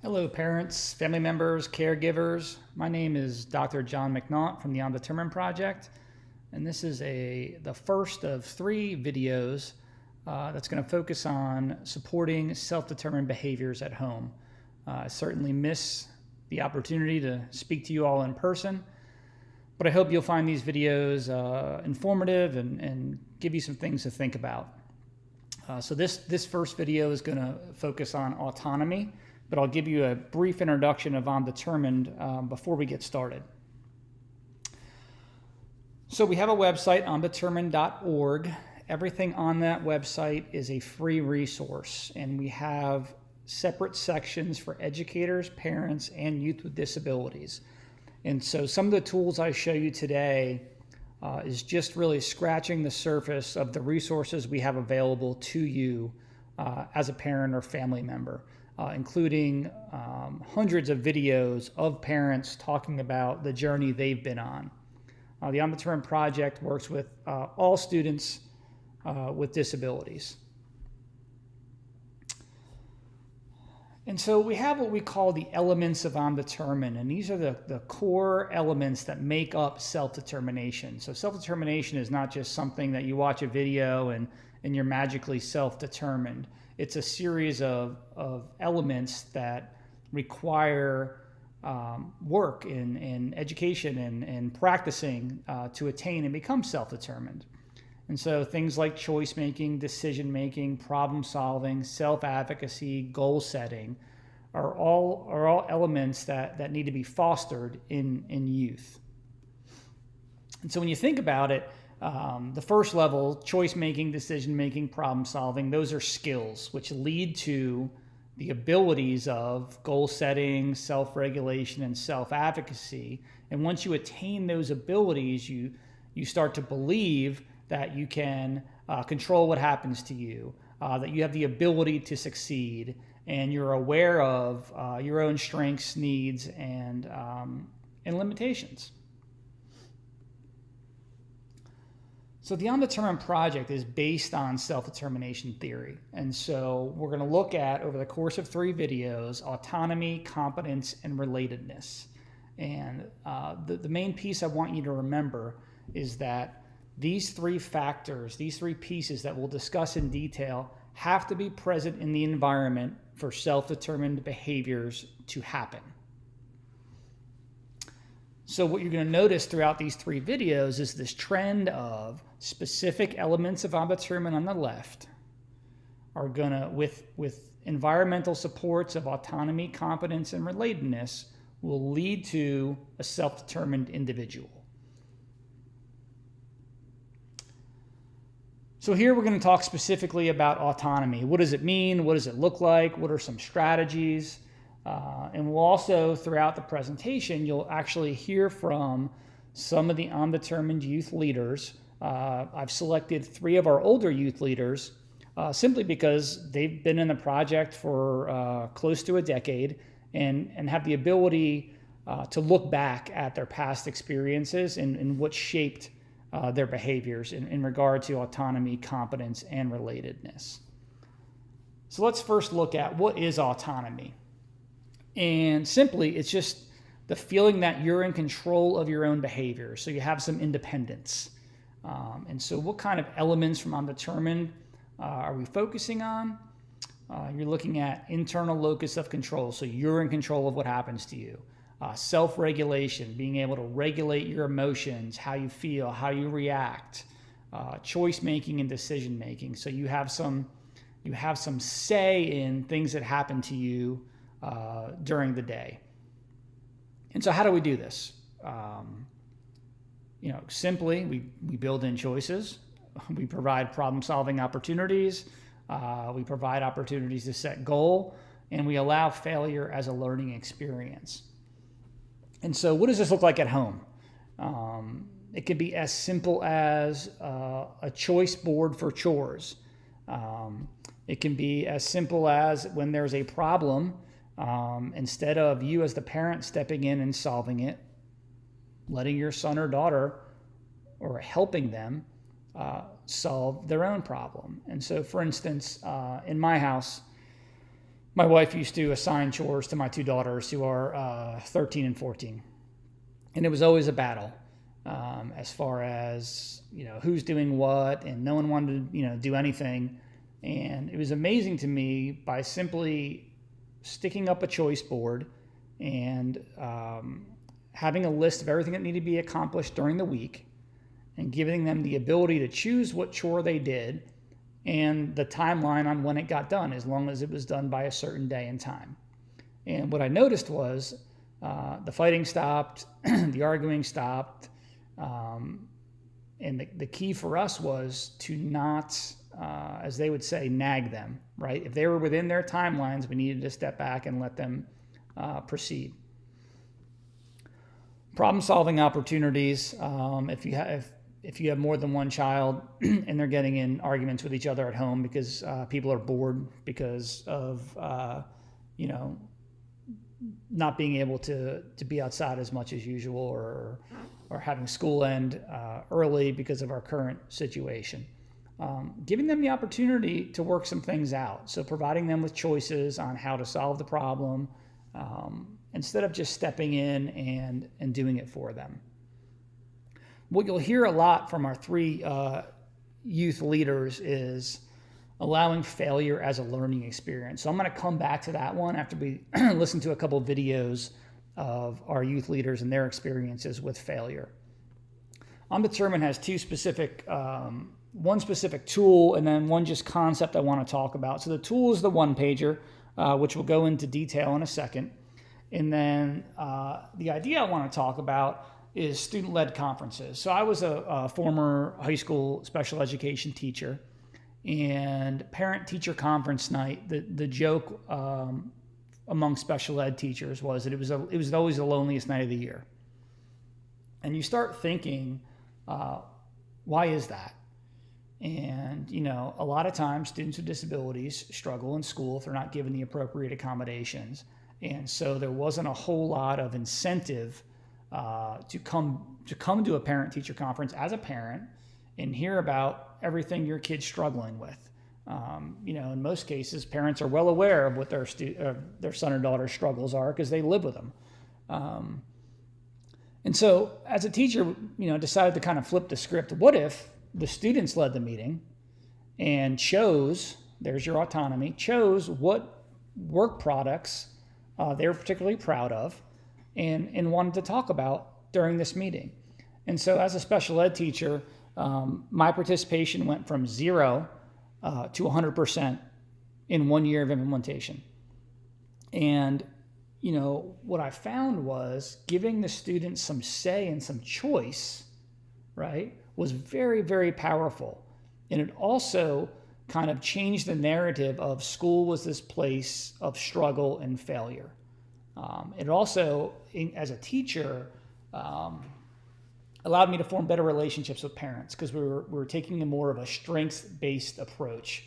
Hello, parents, family members, caregivers. My name is Dr. John McNaught from the Undetermined Project, and this is the first of 3 videos that's going to focus on supporting self-determined behaviors at home. I certainly miss the opportunity to speak to you all in person, but I hope you'll find these videos informative and give you some things to think about. So this first video is going to focus on autonomy, but I'll give you a brief introduction of undetermined before we get started. So we have a website, undetermined.org. Everything on that website is a free resource, and we have separate sections for educators, parents, and youth with disabilities. And so some of the tools I show you today is just really scratching the surface of the resources we have available to you as a parent or family member. Including hundreds of videos of parents talking about the journey they've been on. The Undetermined Project works with all students with disabilities. And so we have what we call the elements of undetermined, and these are the core elements that make up self-determination. So self-determination is not just something that you watch a video and you're magically self-determined. It's a series of elements that require work in education and practicing to attain and become self-determined. And so things like choice making, decision making, problem solving, self-advocacy, goal setting are all elements that need to be fostered in youth. And so when you think about it, the first level, choice making, decision making, problem solving, those are skills which lead to the abilities of goal setting, self-regulation, and self-advocacy. And once you attain those abilities, you start to believe that you can control what happens to you, that you have the ability to succeed, and you're aware of your own strengths, needs, and limitations. So the Undetermined Project is based on self-determination theory. And so we're going to look at, over the course of 3 videos, autonomy, competence, and relatedness. And the main piece I want you to remember is that these 3 factors, these 3 pieces that we'll discuss in detail, have to be present in the environment for self-determined behaviors to happen. So what you're going to notice throughout these 3 videos is this trend of specific elements of undetermined on the left are going to, with environmental supports of autonomy, competence, and relatedness, will lead to a self-determined individual. So here we're going to talk specifically about autonomy. What does it mean? What does it look like? What are some strategies? And we'll also, throughout the presentation, you'll actually hear from some of the undetermined youth leaders. I've selected 3 of our older youth leaders simply because they've been in the project for close to a decade and have the ability to look back at their past experiences and what shaped their behaviors in regard to autonomy, competence, and relatedness. So let's first look at what is autonomy. And simply, it's just the feeling that you're in control of your own behavior. So you have some independence. And so what kind of elements from undetermined are we focusing on? You're looking at internal locus of control. So you're in control of what happens to you. Self-regulation, being able to regulate your emotions, how you feel, how you react. Choice making and decision making. So you have some say in things that happen to you during the day. And so how do we do this? Simply, we build in choices. We provide problem-solving opportunities. We provide opportunities to set goal, and we allow failure as a learning experience. And so what does this look like at home? It could be as simple as a choice board for chores. It can be as simple as when there's a problem, instead of you as the parent stepping in and solving it, letting your son or daughter or helping them solve their own problem. And so, for instance, in my house, My wife used to assign chores to my two daughters who are 13 and 14. And it was always a battle as far as, who's doing what, and no one wanted to, do anything. And it was amazing to me by simply sticking up a choice board and having a list of everything that needed to be accomplished during the week and giving them the ability to choose what chore they did and the timeline on when it got done, as long as it was done by a certain day and time. And what I noticed was the fighting stopped, the arguing stopped, and the key for us was to not, as they would say, nag them, right? If they were within their timelines, we needed to step back and let them proceed. Problem-solving opportunities. If you have more than one child and they're getting in arguments with each other at home because people are bored because of not being able to be outside as much as usual, or having school end early because of our current situation. Giving them the opportunity to work some things out. So providing them with choices on how to solve the problem instead of just stepping in and doing it for them. What you'll hear a lot from our three youth leaders is allowing failure as a learning experience. So I'm going to come back to that one after we listen to a couple of videos of our youth leaders and their experiences with failure. Undetermined has two specific, one specific tool and then one just concept I want to talk about. So the tool is the one-pager, which we'll go into detail in a second. And then the idea I want to talk about is student-led conferences. So I was a former high school special education teacher, and parent-teacher conference night, the joke among special ed teachers was that it was always the loneliest night of the year. And you start thinking, why is that? And, a lot of times students with disabilities struggle in school if they're not given the appropriate accommodations. And so there wasn't a whole lot of incentive to come to a parent-teacher conference as a parent and hear about everything your kid's struggling with. In most cases, parents are well aware of what their son or daughter's struggles are because they live with them. And so as a teacher, decided to kind of flip the script. What if the students led the meeting and chose, there's your autonomy, chose what work products they were particularly proud of and wanted to talk about during this meeting. And so as a special ed teacher, my participation went from 0 to 100% in 1 year of implementation. And, what I found was giving the students some say and some choice, right, was very, very powerful. And it also kind of changed the narrative of school was this place of struggle and failure. It also, as a teacher, allowed me to form better relationships with parents because we were taking more of a strengths-based approach.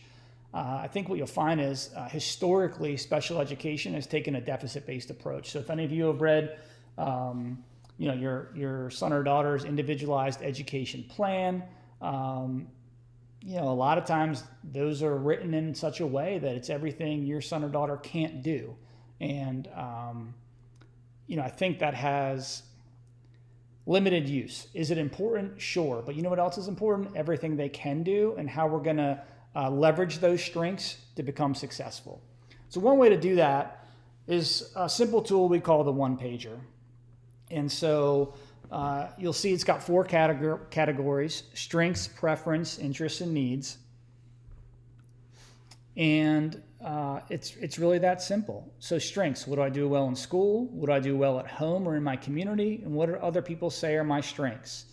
I think what you'll find is historically special education has taken a deficit-based approach. So if any of you have read, your son or daughter's individualized education plan, a lot of times those are written in such a way that it's everything your son or daughter can't do. And, I think that has limited use. Is it important? Sure. But you know what else is important? Everything they can do and how we're going to leverage those strengths to become successful. So one way to do that is a simple tool we call the one-pager. And so you'll see it's got 4 categories: strengths, preference, interests, and needs. And it's really that simple. So strengths: what do I do well in school? What do I do well at home or in my community? And what do other people say are my strengths?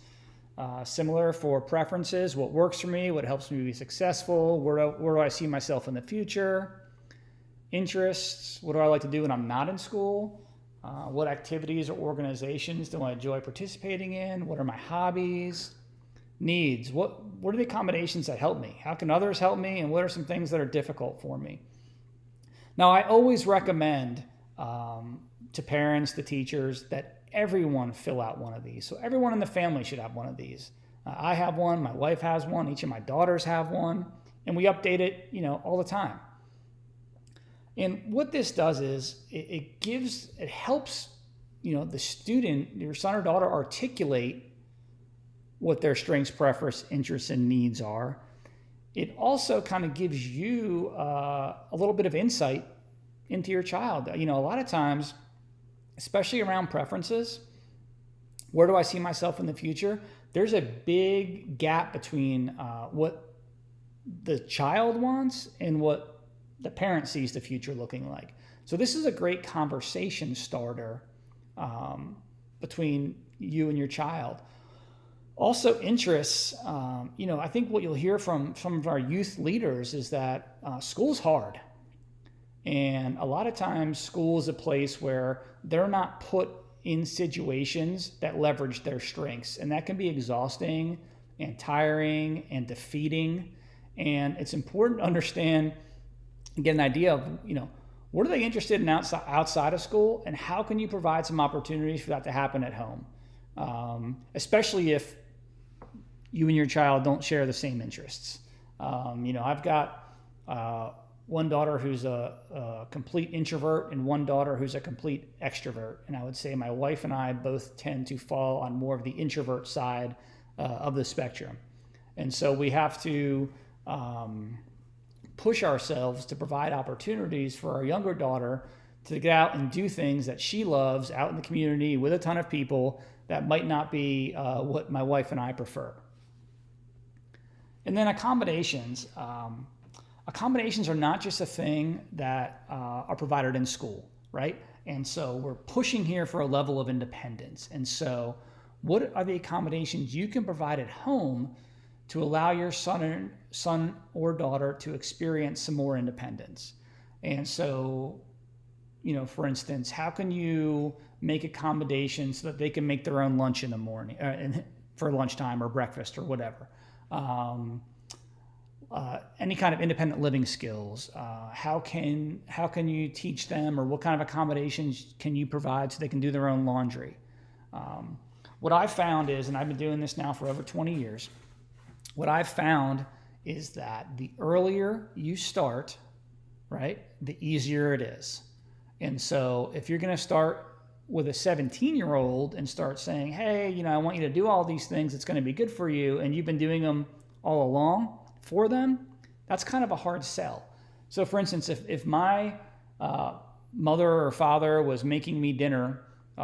Similar for preferences: what works for me? What helps me be successful? Where do I see myself in the future? Interests: what do I like to do when I'm not in school? What activities or organizations do I enjoy participating in? What are my hobbies? Needs: what are the accommodations that help me? How can others help me? And what are some things that are difficult for me? Now, I always recommend to parents, to teachers, that everyone fill out one of these. So everyone in the family should have one of these. I have one, my wife has one, each of my daughters have one, and we update it, all the time. And what this does is it helps, the student, your son or daughter, articulate what their strengths, preferences, interests, and needs are. It also kind of gives you a little bit of insight into your child. A lot of times, especially around preferences, where do I see myself in the future? There's a big gap between what the child wants and what the parent sees the future looking like. So this is a great conversation starter between you and your child. Also, interests. I think what you'll hear from some of our youth leaders is that school's hard. And a lot of times school is a place where they're not put in situations that leverage their strengths. And that can be exhausting and tiring and defeating. And it's important to understand and get an idea of, what are they interested in outside of school, and how can you provide some opportunities for that to happen at home, especially if you and your child don't share the same interests. I've got one daughter who's a complete introvert and one daughter who's a complete extrovert. And I would say my wife and I both tend to fall on more of the introvert side of the spectrum. And so we have to push ourselves to provide opportunities for our younger daughter to get out and do things that she loves out in the community with a ton of people that might not be what my wife and I prefer. And then accommodations. Accommodations are not just a thing that are provided in school, right? And so we're pushing here for a level of independence. And so what are the accommodations you can provide at home to allow your son or daughter to experience some more independence? And so, for instance, how can you make accommodations so that they can make their own lunch in the morning, for lunchtime or breakfast or whatever? Any kind of independent living skills. How can you teach them, or what kind of accommodations can you provide so they can do their own laundry? What I've found is, and I've been doing this now for over 20 years, what I've found is that the earlier you start, right, the easier it is. And so if you're going to start with a 17-year-old and start saying, hey, I want you to do all these things, it's going to be good for you, and you've been doing them all along for them, that's kind of a hard sell. So for instance, if my mother or father was making me dinner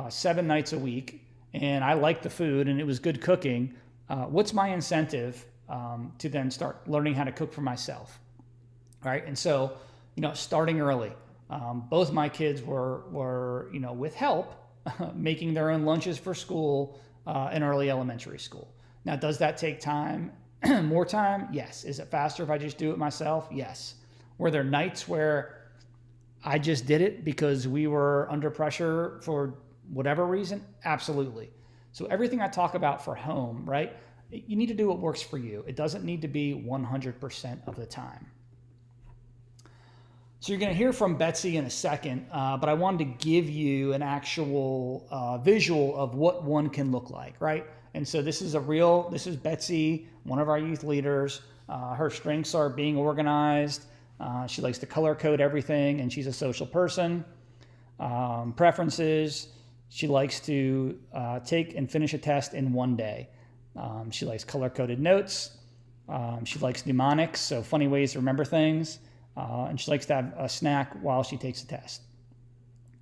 7 nights a week, and I liked the food and it was good cooking, what's my incentive to then start learning how to cook for myself, right? And so, starting early. Both my kids were with help, making their own lunches for school in early elementary school. Now, does that take time? More time? Yes. Is it faster if I just do it myself? Yes. Were there nights where I just did it because we were under pressure for whatever reason? Absolutely. So everything I talk about for home, right? You need to do what works for you. It doesn't need to be 100% of the time. So you're going to hear from Betsy in a second, but I wanted to give you an actual visual of what one can look like, right? And so this is Betsy, one of our youth leaders. Her strengths are being organized. She likes to color code everything, and she's a social person. Preferences, she likes to take and finish a test in one day. She likes color-coded notes. She likes mnemonics, so funny ways to remember things. And she likes to have a snack while she takes a test.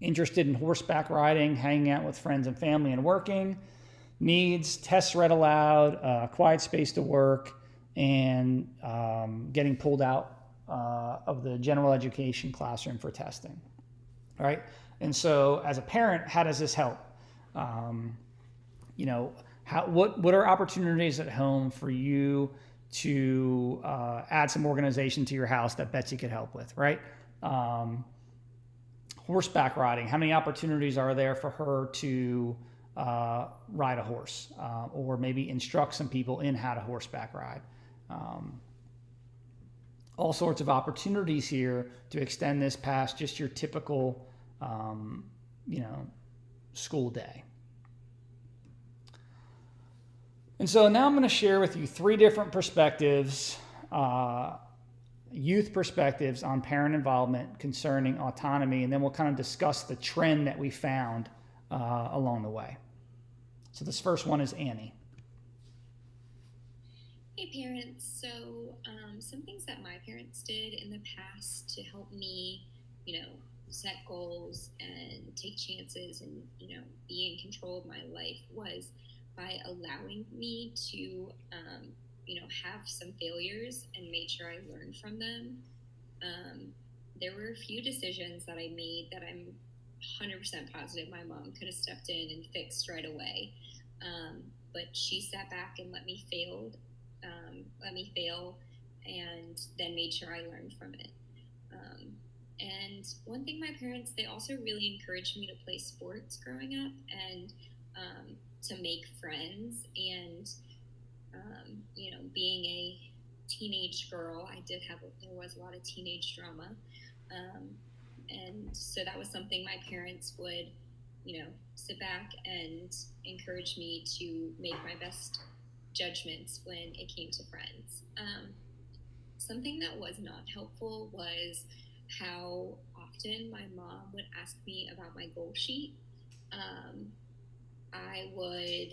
Interested in horseback riding, hanging out with friends and family, and working. Needs tests read aloud, quiet space to work, and getting pulled out of the general education classroom for testing. All right. And so, as a parent, how does this help? What are opportunities at home for you to add some organization to your house that Betsy could help with, right? Horseback riding. How many opportunities are there for her to ride a horse, or maybe instruct some people in how to horseback ride? All sorts of opportunities here to extend this past just your typical, school day. And so now I'm going to share with you 3 different perspectives, youth perspectives on parent involvement concerning autonomy, and then we'll kind of discuss the trend that we found along the way. So this first one is Annie. Hey parents, so some things that my parents did in the past to help me, set goals and take chances and, be in control of my life was by allowing me to, have some failures and made sure I learned from them. There were a few decisions that I made that I'm 100% positive my mom could have stepped in and fixed right away. But she sat back and let me fail, and then made sure I learned from it. And one thing my parents, they also really encouraged me to play sports growing up and to make friends. And, being a teenage girl, there was a lot of teenage drama. And so that was something my parents would, sit back and encourage me to make my best judgments when it came to friends. Something that was not helpful was how often my mom would ask me about my goal sheet. I would,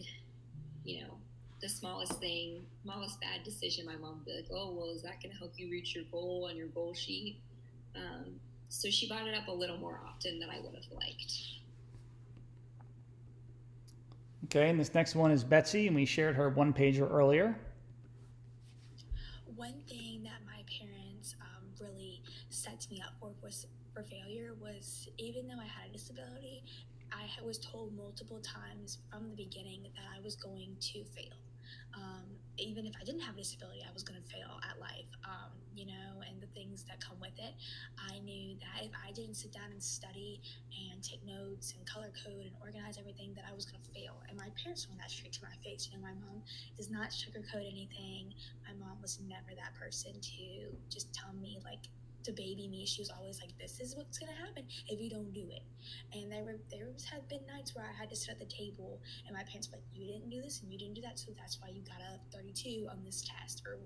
the smallest bad decision, my mom would be like, oh, well, is that going to help you reach your goal on your goal sheet? So she brought it up a little more often than I would have liked. Okay, and this next one is Betsy, and we shared her one pager earlier. One thing that my parents really set me up for failure was, even though I had a disability, I was told multiple times from the beginning that I was going to fail. Even if I didn't have a disability, I was going to fail at life, and the things that come with it. I knew that if I didn't sit down and study and take notes and color code and organize everything, that I was going to fail. And my parents told that straight to my face. My mom does not sugarcoat anything. My mom was never that person to just tell me, to baby me. She was always like, this is what's going to happen if you don't do it. And there had been nights where I had to sit at the table and my parents were like, you didn't do this and you didn't do that, so that's why you got a 32 on this test or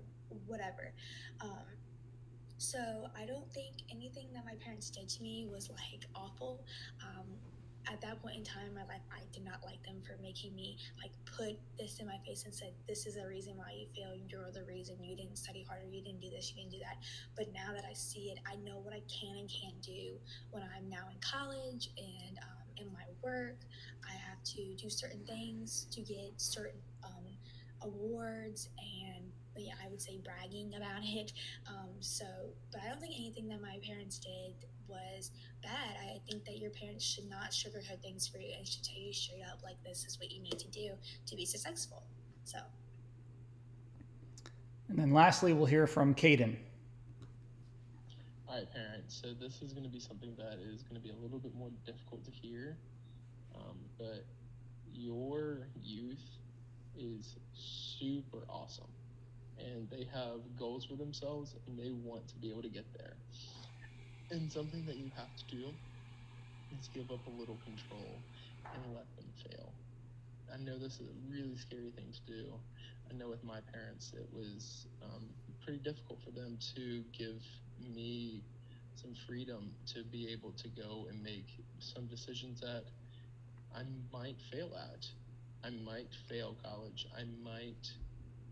whatever. So I don't think anything that my parents did to me was awful. At that point in time in my life, I did not like them for making me put this in my face and said, this is the reason why you failed. You're the reason. You didn't study harder. You didn't do this. You didn't do that. But now that I see it, I know what I can and can't do when I'm now in college and in my work. I have to do certain things to get certain awards and, I would say bragging about it. But I don't think anything that my parents did was bad. I think that your parents should not sugarcoat things for you and should tell you straight up, this is what you need to do to be successful. So. And then lastly, we'll hear from Kaden. All right, parents. So this is going to be something that is going to be a little bit more difficult to hear, but your youth is super awesome. And they have goals for themselves, and they want to be able to get there. And something that you have to do is give up a little control and let them fail. I know this is a really scary thing to do. I know with my parents, it was pretty difficult for them to give me some freedom to be able to go and make some decisions that I might fail at. I might fail college. I might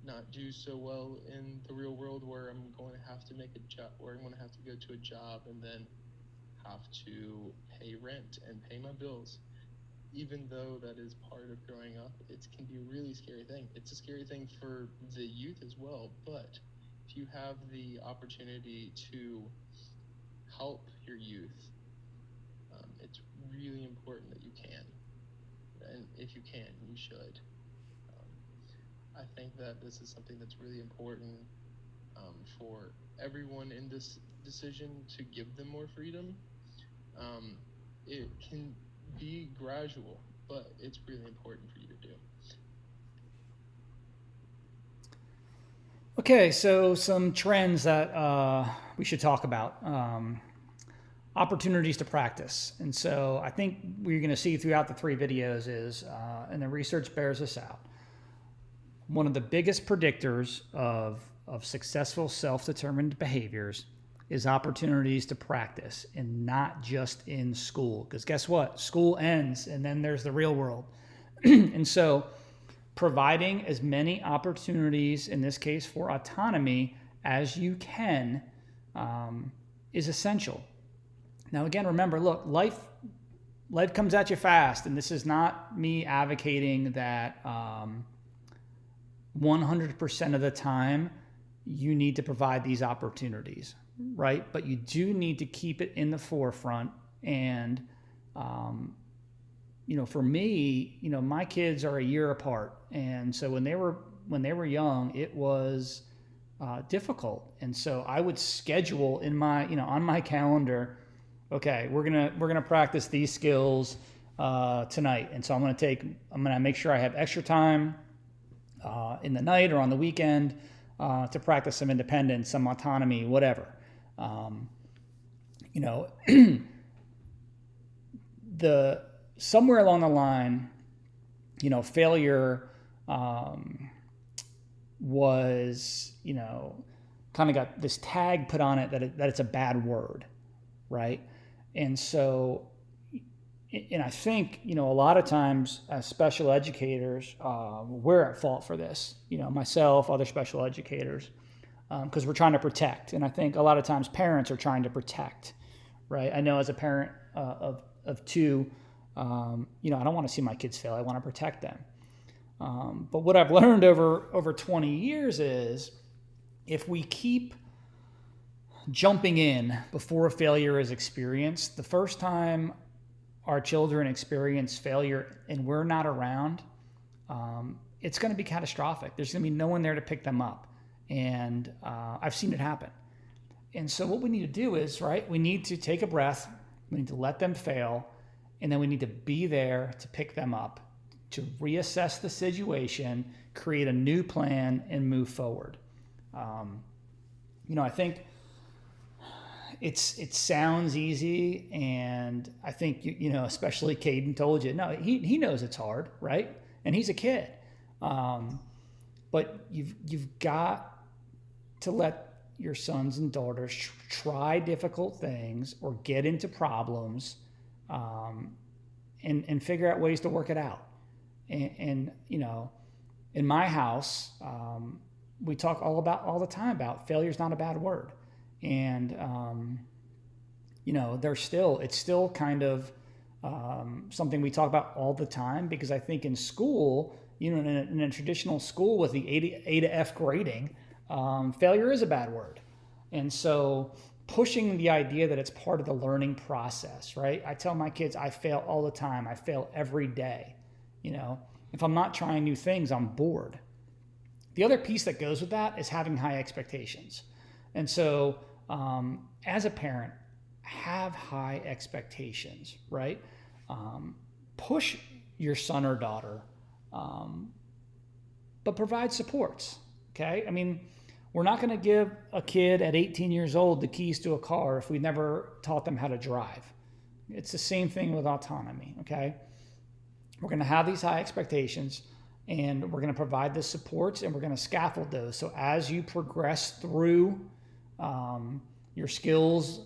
not do so well in the real world, where I'm going to have to make a job, where I'm going to have to go to a job and then have to pay rent and pay my bills. Even though that is part of growing up, it can be a really scary thing. It's a scary thing for the youth as well, but if you have the opportunity to help your youth, it's really important that you can. And if you can, you should. I think that this is something that's really important for everyone in this decision, to give them more freedom. It can be gradual, but it's really important for you to do. Okay, so some trends that we should talk about. Opportunities to practice. And so I think we're going to see throughout the 3 videos is, and the research bears this out, one of the biggest predictors of successful self-determined behaviors is opportunities to practice, and not just in school. Because guess what? School ends, and then there's the real world. And so providing as many opportunities, in this case for autonomy, as you can is essential. Now, again, remember, look, life comes at you fast, and this is not me advocating that 100% of the time you need to provide these opportunities, right? But you do need to keep it in the forefront. And, for me, my kids are a year apart. And so when they were young, it was difficult. And so I would schedule in my, on my calendar, okay, we're gonna practice these skills tonight. And so I'm gonna make sure I have extra time in the night or on the weekend to practice some independence, some autonomy, whatever. Somewhere along the line, failure was, kind of got this tag put on it that it's a bad word, right? And so, and I think, a lot of times as special educators, we're at fault for this, myself, other special educators, because we're trying to protect. And I think a lot of times parents are trying to protect, right? I know as a parent of two, I don't want to see my kids fail. I want to protect them. But what I've learned over 20 years is if we keep jumping in before failure is experienced, the first time our children experience failure and we're not around, it's going to be catastrophic. There's going to be no one there to pick them up. And I've seen it happen. And so what we need to do is, right, we need to take a breath. We need to let them fail. And then we need to be there to pick them up, to reassess the situation, create a new plan, and move forward. I think it sounds easy, and I think especially Kaden told you, no, he knows it's hard, right? And he's a kid, but you've got to let your sons and daughters try difficult things or get into problems, and figure out ways to work it out. And in my house, we talk all the time about failure's not a bad word. And, it's still kind of something we talk about all the time, because I think in school, in a traditional school with the A to F grading, failure is a bad word. And so pushing the idea that it's part of the learning process, right? I tell my kids, I fail all the time. I fail every day. If I'm not trying new things, I'm bored. The other piece that goes with that is having high expectations. And so as a parent, have high expectations, right? Push your son or daughter, but provide supports, okay? I mean, we're not going to give a kid at 18 years old the keys to a car if we never taught them how to drive. It's the same thing with autonomy, okay? We're going to have these high expectations, and we're going to provide the supports, and we're going to scaffold those. So as you progress through your skills,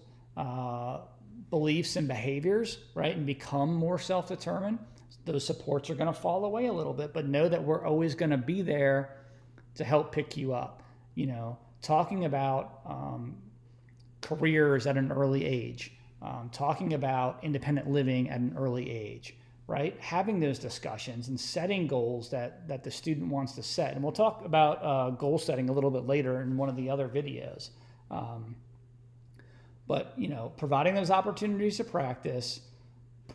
beliefs, and behaviors, right, and become more self-determined, those supports are going to fall away a little bit, but know that we're always going to be there to help pick you up. Talking about careers at an early age, talking about independent living at an early age, right? Having those discussions and setting goals that the student wants to set. And we'll talk about goal setting a little bit later in one of the other videos. But providing those opportunities to practice,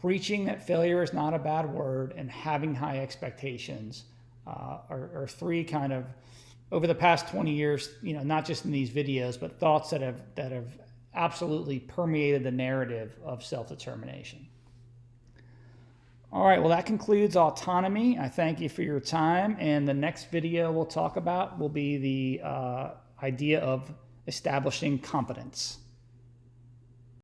preaching that failure is not a bad word, and having high expectations are three kind of, over the past 20 years, not just in these videos, but thoughts that have absolutely permeated the narrative of self-determination. All right, well, that concludes autonomy. I thank you for your time, and the next video we'll talk about will be the idea of establishing competence.